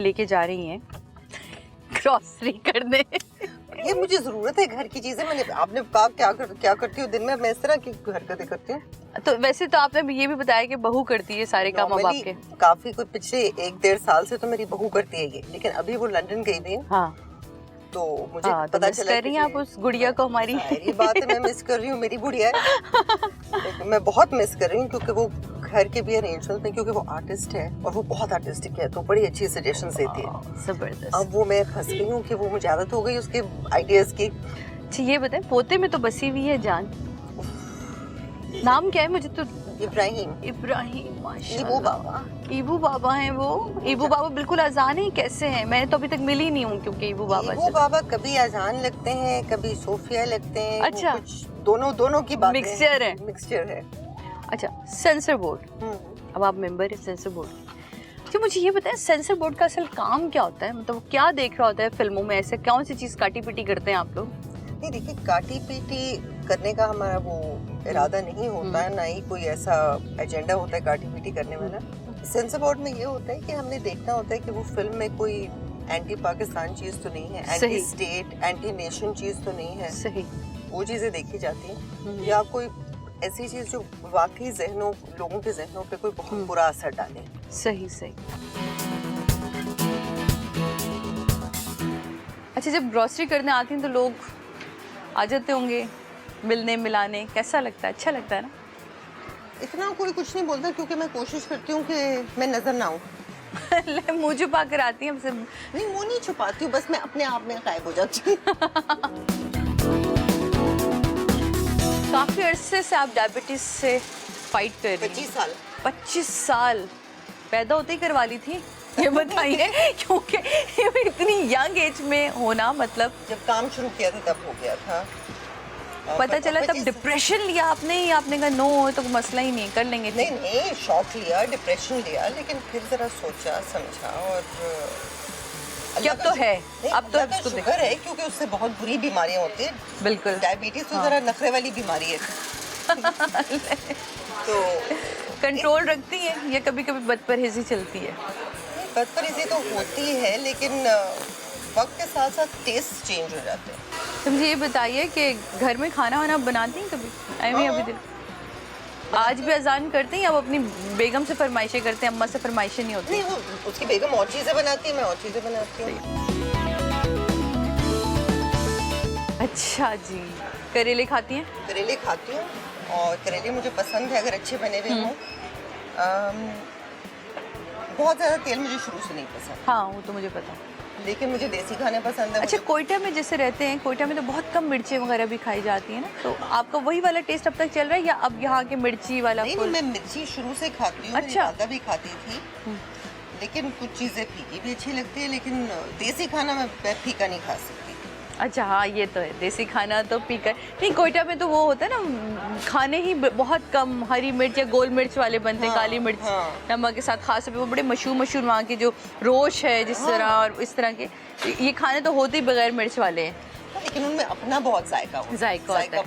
लेके जा रही हैं ग्रॉसरी करने। ये मुझे जरूरत है घर की चीजें। मैंने आपने कहा क्या करती हूँ दिन में, मैं इस तरह की हरकतें करती हूँ। तो वैसे तो आपने ये भी बताया कि बहू करती है सारे काम अब आपके। काफी कोई पिछले 1-1.5 साल से तो मेरी बहू करती है ये, लेकिन अभी वो लंदन गई हुई है। हाँ तो मुझे तो पता मिस चला कर रही हैं आप उस गुड़िया को हमारी। ये बात है, मैं मिस कर रही हूँ, मेरी गुड़िया है। मैं बहुत मिस कर रही हूँ क्योंकि वो घर के भी अरेंजमेंट में, क्योंकि वो आर्टिस्ट है और वो बहुत आर्टिस्टिक है, तो बड़ी अच्छी सजेशन देती है। जबरदस्त। अब वो मैं फंस गई हूँ कि वो मुझे आदत हो गई उसके आइडियाज की। अच्छा ये बताएं, पोते में तो बसी हुई है जान, नाम क्या है? मुझे तो इब्राहिम माशाल्लाह। इबू बाबा। इबू बाबा हैं वो। इबू बाबा बिल्कुल आजान ही कैसे हैं? मैं तो अभी तक मिली नहीं हूँ क्योंकि इबू बाबा कभी आजान लगते हैं, कभी सोफिया लगते हैं। अच्छा। वो कुछ दोनों की बात मिक्सचर है। अच्छा सेंसर बोर्ड, अब आप मेंबर है सेंसर बोर्ड। तो मुझे ये बताएं सेंसर बोर्ड का असल काम क्या होता है? मतलब वो क्या देख रहा होता है फिल्मों में? ऐसे कौन सी चीज काटी पीटी करते हैं आप लोग? नहीं देखिए, काटी पीटी करने का हमारा वो इरादा नहीं होता है, ना ही कोई ऐसा एजेंडा होता है काटी पीटी करने वाला। सेंसर बोर्ड में ये होता है कि हमने देखना होता है कि वो फिल्म में कोई एंटी पाकिस्तान चीज तो नहीं है, एंटी स्टेट एंटी नेशन चीज तो नहीं है। सही, वो चीजें देखी जाती हैं, या कोई ऐसी चीज जो वाकई लोगों के जहनों पे कोई बहुत बुरा असर डाले। सही। अच्छा जब ग्रॉसरी करने आती हैं तो लोग आ जाते होंगे मिलने मिलाने, कैसा लगता है? अच्छा लगता है ना? इतना कोई कुछ नहीं बोलता क्योंकि मैं कोशिश करती हूँ कि मैं नजर ना आऊँ। मुंह छुपा कर आती हैं हमसे? नहीं, मुंह नहीं छुपाती हूँ, बस मैं अपने आप में गायब हो जाती हूँ। काफी अरसे से आप डायबिटीज से फाइट कर रही हैं। 25 साल। 25 साल पैदा होते ही करवा ली थी? ये बताइए क्योंकि इतनी यंग एज में होना, मतलब जब काम शुरू किया था तब हो गया था। पता चला तब डिप्रेशन लिया आपने, ही आपने कहा नो तो मसला ही नहीं, कर लेंगे? नहीं, शॉक लिया, डिप्रेशन लिया, लेकिन फिर जरा सोचा समझा और अब तो है, अब तो शुगर है क्योंकि उससे बहुत बुरी बीमारियां होती है। बिल्कुल, डायबिटीज तो जरा नखरे वाली बीमारी है। तो कंट्रोल रखती है या कभी कभी बदपरहेजी चलती है? बदपरहेजी तो होती है, लेकिन वक्त के साथ साथ टेस्ट चेंज हो जाते हैं। तो मुझे ये बताइए कि घर में खाना वाना बनाती हैं कभी? अभी दिन आज भी अजान करते हैं, अब अपनी बेगम से फरमाइशें करते हैं? अम्मा से फरमाइशें नहीं होती? नहीं, वो उसकी बेगम और चीजें बनाती है, मैं और चीजें बनाती हूँ। अच्छा जी, करेले खाती हैं? करेले खाती हूँ और करेले मुझे पसंद है अगर अच्छे बने हुए हों। बहुत ज़्यादा तेल मुझे शुरू से नहीं पसंद। हाँ वो तो मुझे पता है, लेकिन मुझे देसी खाने पसंद है। अच्छा कोयटा में जैसे रहते हैं, कोयटा में तो बहुत कम मिर्ची वगैरह भी खाई जाती है ना, तो आपका वही वाला टेस्ट अब तक चल रहा है या अब यहाँ के मिर्ची वाला? नहीं, मैं मिर्ची शुरू से खाती हूँ। अच्छा। मेरी दादा भी खाती थी, लेकिन कुछ चीज़ें फीकी भी अच्छी लगती है, लेकिन देसी खाना मैं फीका नहीं खा सकती। अच्छा हाँ ये तो है, देसी खाना तो पीकर नहीं। कोयटा में तो वो होता है ना, खाने ही बहुत कम हरी मिर्च या गोल मिर्च वाले बनते हैं। काली मिर्च नमक के साथ, खास तौर पे वो बड़े मशहूर वहाँ के जो रोश है जिस तरह, और इस तरह के ये खाने तो होते ही बगैर मिर्च वाले हैं, लेकिन उनमें अपना बहुत जायका होता है।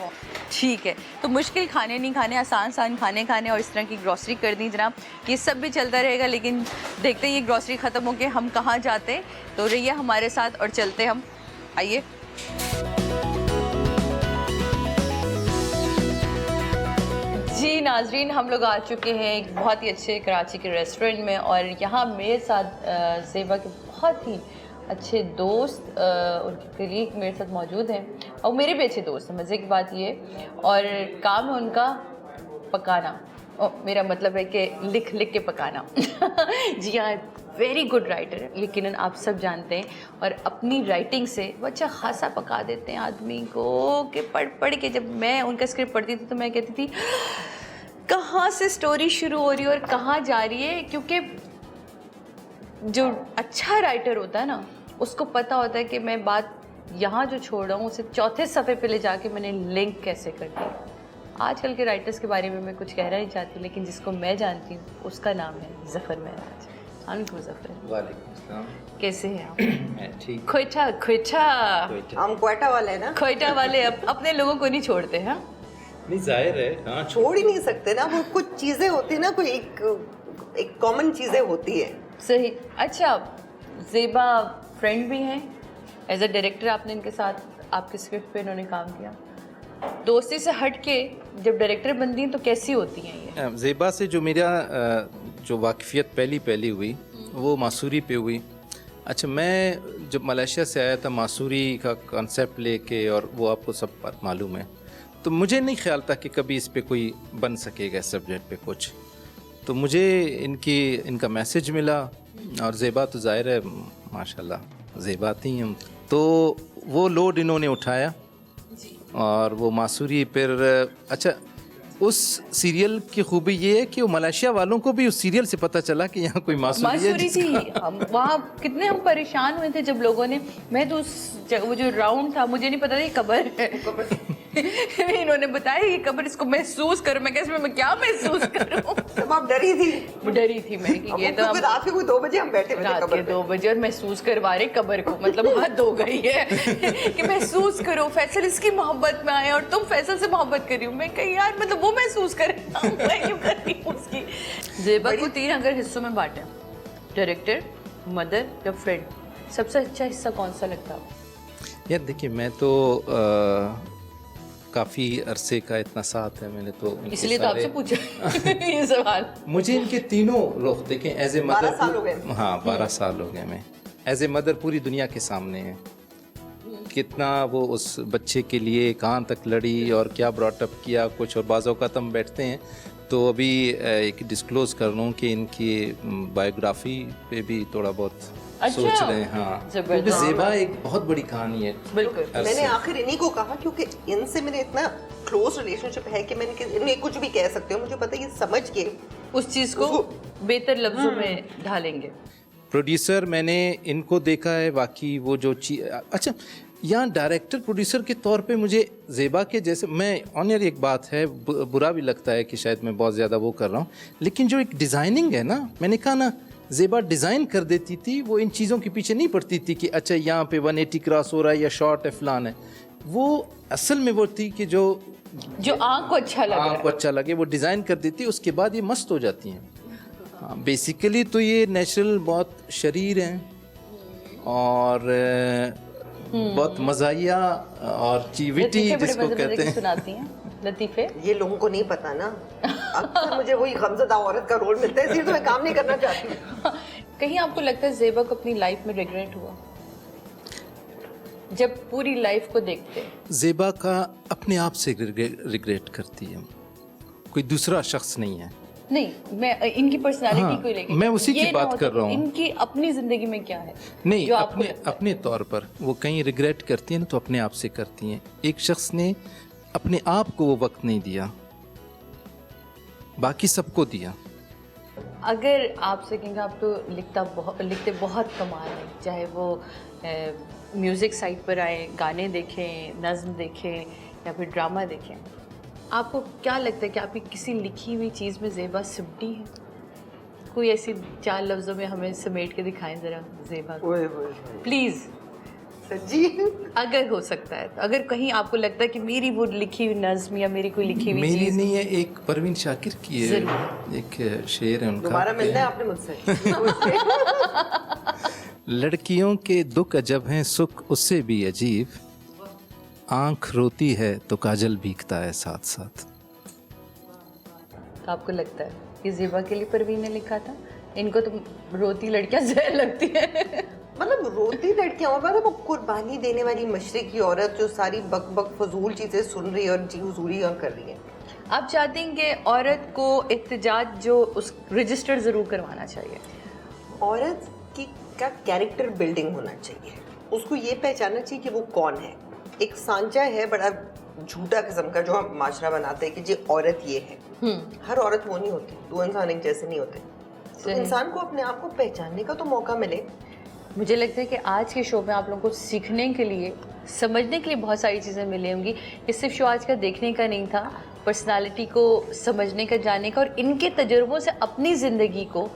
ठीक है, तो मुश्किल खाने नहीं खाने, आसान खाने और इस तरह की ग्रॉसरी कर दी जनाब। ये सब भी चलता रहेगा, लेकिन देखते हैं ये ग्रॉसरी ख़त्म होके हम कहाँ जाते हैं। तो रहिए हमारे साथ और चलते हम, आइए। जी नाजरीन, हम लोग आ चुके हैं एक बहुत ही अच्छे कराची के रेस्टोरेंट में, और यहाँ मेरे साथ ज़ेबा के बहुत ही अच्छे दोस्त, उनके कलीग मेरे साथ मौजूद हैं, और मेरे भी अच्छे दोस्त हैं। मज़े की बात ये, और काम है उनका पकाना, मेरा मतलब है कि लिख के पकाना। जी हाँ, वेरी गुड राइटर, यकीनन आप सब जानते हैं, और अपनी राइटिंग से वो अच्छा खासा पका देते हैं आदमी को कि पढ़ के जब मैं उनका स्क्रिप्ट पढ़ती थी तो मैं कहती थी कहाँ से स्टोरी शुरू हो रही है और कहाँ जा रही है, क्योंकि जो अच्छा राइटर होता है ना उसको पता होता है कि मैं बात यहाँ जो छोड़ रहा हूँ उसे चौथे सफ़े पे ले जाके मैंने लिंक कैसे कर दी। आजकल के राइटर्स के बारे में मैं कुछ कहना नहीं चाहती, लेकिन जिसको मैं जानती हूँ उसका नाम है ज़फ़र महराज। कैसे हैं आप? ठीक। खोइटा हम क्वेटा वाले ना, खोइटा वाले अपने लोगों को नहीं छोड़ते हैं। नहीं जाहिर है, हाँ छोड़ ही नहीं सकते ना, वो कुछ चीजें होती है ना, कोई एक कॉमन चीजें होती है। सही। अच्छा ज़ेबा फ्रेंड भी हैं, एज अ डायरेक्टर आपने इनके साथ आपके स्क्रिप्ट पे इन्होंने काम किया, दोस्ती से हट के जब डायरेक्टर बनती हैं तो कैसी होती हैं ये? ज़ेबा से जो मेरा जो वाकफियत पहली हुई वो मासूरी पे हुई। अच्छा, मैं जब मलेशिया से आया था मासूरी का कॉन्सेप्ट लेके, और वो आपको सब मालूम है, तो मुझे नहीं ख्याल था कि कभी इस पे कोई बन सकेगा इस सब्जेक्ट पे कुछ। तो मुझे इनका मैसेज मिला, और ज़ेबा तो ज़ाहिर है माशाल्लाह ज़ेबा थी हम, तो वो लोड इन्होंने उठाया और वो मासूरी फिर। अच्छा, उस सीरियल की खूबी ये है कि वो मलेशिया वालों को भी उस सीरियल से पता चला कि यहाँ कोई मासूरी थी। हम वहाँ कितने हम परेशान हुए थे जब लोगों ने, मैं तो वो जो राउंड था मुझे नहीं पता था ये कब्र है। इन्होंने बताया ये कब्र, इसको महसूस करो। मैं कैसे, मैं क्या महसूस करूँ? तब आप डरी थी? डरी थी मैं कि ये तो रात के कोई 2 बजे हम बैठे हुए थे रात के 2 बजे और महसूस करवा रहे कब्र को, मतलब हद हो गई है कि महसूस करो फैसल इसकी मोहब्बत में आए और तुम फैसल से मोहब्बत कर रही हो। मैं कही यार मतलब वो महसूस करे, मैं क्यों कर रही हूँ उसकी। ज़ेबा को 3 अगर हिस्सों में बांटे, डायरेक्टर, मदर या फ्रेंड, सबसे अच्छा हिस्सा कौन सा लगता है? यार देखिए, मैं तो काफ़ी अरसे का इतना साथ है मैंने, तो इसलिए तो आपसे पूछा ये सवाल। मुझे इनके तीनों रुख देखें, एज ए मदर 12 साल हो गए। हाँ 12 साल हो गए। मैं एज ए मदर पूरी दुनिया के सामने है, कितना वो उस बच्चे के लिए कहाँ तक लड़ी और क्या ब्रॉटअप किया कुछ। और बाज़ औक़ात हम बैठते हैं तो अभी एक डिस्क्लोज़ कर रहा हूँ कि इनकी बायोग्राफी पे भी थोड़ा बहुत सोच रहे हैं। हाँ, क्योंकि ज़ेबा एक बहुत बड़ी कहानी है। बिल्कुल, मैंने आखिर इन्हीं को कहा क्योंकि इनसे मेरे इतना क्लोज रिलेशनशिप है कि मैंने इन्हें कुछ भी कह सकते हो, मुझे पता है ये समझ के उस चीज़ को बेहतर लफ्जों में ढालेंगे। प्रोड्यूसर मैंने इनको देखा है, बाकी वो जो अच्छा, यहाँ डायरेक्टर प्रोड्यूसर के तौर पे मुझे ज़ेबा के जैसे, मैं ऑन एयर एक बात है, बुरा भी लगता है कि शायद मैं बहुत ज़्यादा वो कर रहा हूँ, लेकिन जो एक डिज़ाइनिंग है ना, मैंने कहा ना ज़ेबा डिज़ाइन कर देती थी, वो इन चीज़ों के पीछे नहीं पड़ती थी कि अच्छा यहाँ पे 180 क्रॉस हो रहा है या शॉर्ट है फलान है। वो असल में वो थी कि जो आँख को अच्छा लगे, आँख को अच्छा लगे वो डिज़ाइन कर देती, उसके बाद ये मस्त हो जाती हैं। हाँ, बेसिकली तो ये नेचुरल बहुत शरीर हैं और बहुत मज़ाहिया और चीविटी जिसको कहते हैं। सुनाती हैं लतीफ़े। ये लोगों को नहीं पता ना, अक्सर मुझे वही गमज़दा औरत का रोल मिलता है, इसलिए तो मैं काम नहीं करना चाहती। कहीं आपको लगता है ज़ेबा को अपनी लाइफ में रिग्रेट हुआ जब पूरी लाइफ को देखते हैं? ज़ेबा का अपने आप से रिग्रेट करती है, कोई दूसरा शख्स नहीं है। नहीं, मैं इनकी पर्सनालिटी को लेके, मैं उसी की बात कर रहा हूँ। इनकी अपनी जिंदगी में क्या है नहीं, जो अपने तौर पर वो कहीं रिग्रेट करती हैं ना, तो अपने आप से करती हैं। एक शख्स ने अपने आप को वो वक्त नहीं दिया, बाकी सबको दिया। अगर आपसे कहेंगे, आप तो लिखते बहुत कमाल है, चाहे वो म्यूज़िक साइड पर आए, गाने देखें, नज़्म देखें या फिर ड्रामा देखें, आपको क्या लगता है कि आपकी किसी लिखी हुई चीज़ में ज़ेबा सिमटी है? कोई ऐसी 4 लफ्ज़ों में हमें समेट के दिखाएं ज़रा ज़ेबा को, प्लीज़। सच्ची अगर हो सकता है तो, अगर कहीं आपको लगता है कि मेरी वो लिखी हुई नज़्म या मेरी कोई लिखी हुई मेरी चीज़ नहीं है, एक परवीन शाकिर की है, एक शेर है उनका। दोबारा मिलना है आपने मुझसे। लड़कियों के दुख अजब हैं, सुख उससे भी अजीब, आँख रोती है तो काजल भीगता है साथ साथ। आपको लगता है कि ज़ेबा के लिए परवीन ने लिखा था? इनको तो रोती लड़कियां जहर लगती है। मतलब रोती लड़कियां, और मतलब वो कुर्बानी देने वाली मशरक़ी औरत जो सारी बक बक फजूल चीज़ें सुन रही है और जी हुजूरी कर रही है। आप चाहते हैं कि औरत को एहतजाज जो उस रजिस्टर ज़रूर करवाना चाहिए? औरत की का कैरेक्टर बिल्डिंग होना चाहिए, उसको ये पहचानना चाहिए कि वो कौन है। एक सांचा है बड़ा झूठा किस्म का जो हम माशरा बनाते हैं कि जी औरत ये है। हर औरत वो नहीं होती, 2 इंसान एक जैसे नहीं होते। तो इंसान को अपने आप को पहचानने का तो मौका मिले। मुझे लगता है कि आज के शो में आप लोगों को सीखने के लिए, समझने के लिए बहुत सारी चीज़ें मिली होंगी। ये सिर्फ शो आज का देखने का नहीं था, पर्सनालिटी को समझने का, जानने का, और इनके तजुर्बों से अपनी ज़िंदगी को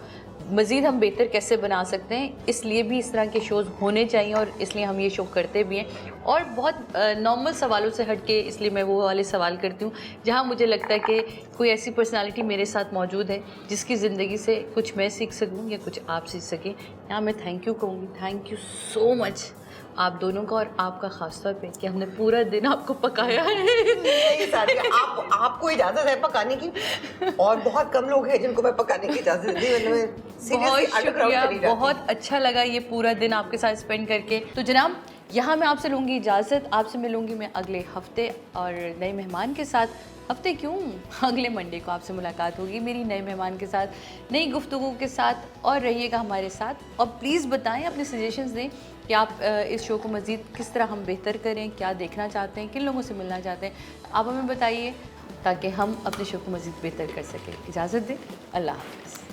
मज़ीद हम बेहतर कैसे बना सकते हैं, इसलिए भी इस तरह के शोज़ होने चाहिए और इसलिए हम ये शो करते भी हैं। और बहुत नॉर्मल सवालों से हट के, इसलिए मैं वो वाले सवाल करती हूँ जहाँ मुझे लगता है कि कोई ऐसी पर्सनालिटी मेरे साथ मौजूद है जिसकी ज़िंदगी से कुछ मैं सीख सकूँ या कुछ आप सीख सकें। यहाँ मैं थैंक यू कहूँगी, थैंक यू सो मच आप दोनों का और आपका ख़ास तौर पे कि हमने पूरा दिन आपको पकाया है। नहीं सादिया, आपको इजाज़त है पकाने की, और बहुत कम लोग हैं जिनको मैं पकाने की इजाज़त दी। मतलब बहुत शुक्रिया, बहुत अच्छा लगा ये पूरा दिन आपके साथ स्पेंड करके। तो जनाब यहाँ मैं आपसे लूँगी इजाज़त, आपसे मिलूँगी मैं अगले हफ्ते और नए मेहमान के साथ। हफ्ते क्यों, अगले मंडे को आपसे मुलाकात होगी मेरी नए मेहमान के साथ, नई गुफ्तगू के साथ। और रहिएगा हमारे साथ और प्लीज़ बताएं, अपने सजेशंस दें कि आप इस शो को मज़ीद किस तरह हम बेहतर करें, क्या देखना चाहते हैं, किन लोगों से मिलना चाहते हैं, आप हमें बताइए ताकि हम अपने शो को मज़ीद बेहतर कर सकें। इजाज़त दें, अल्लाह हाफ़िज़।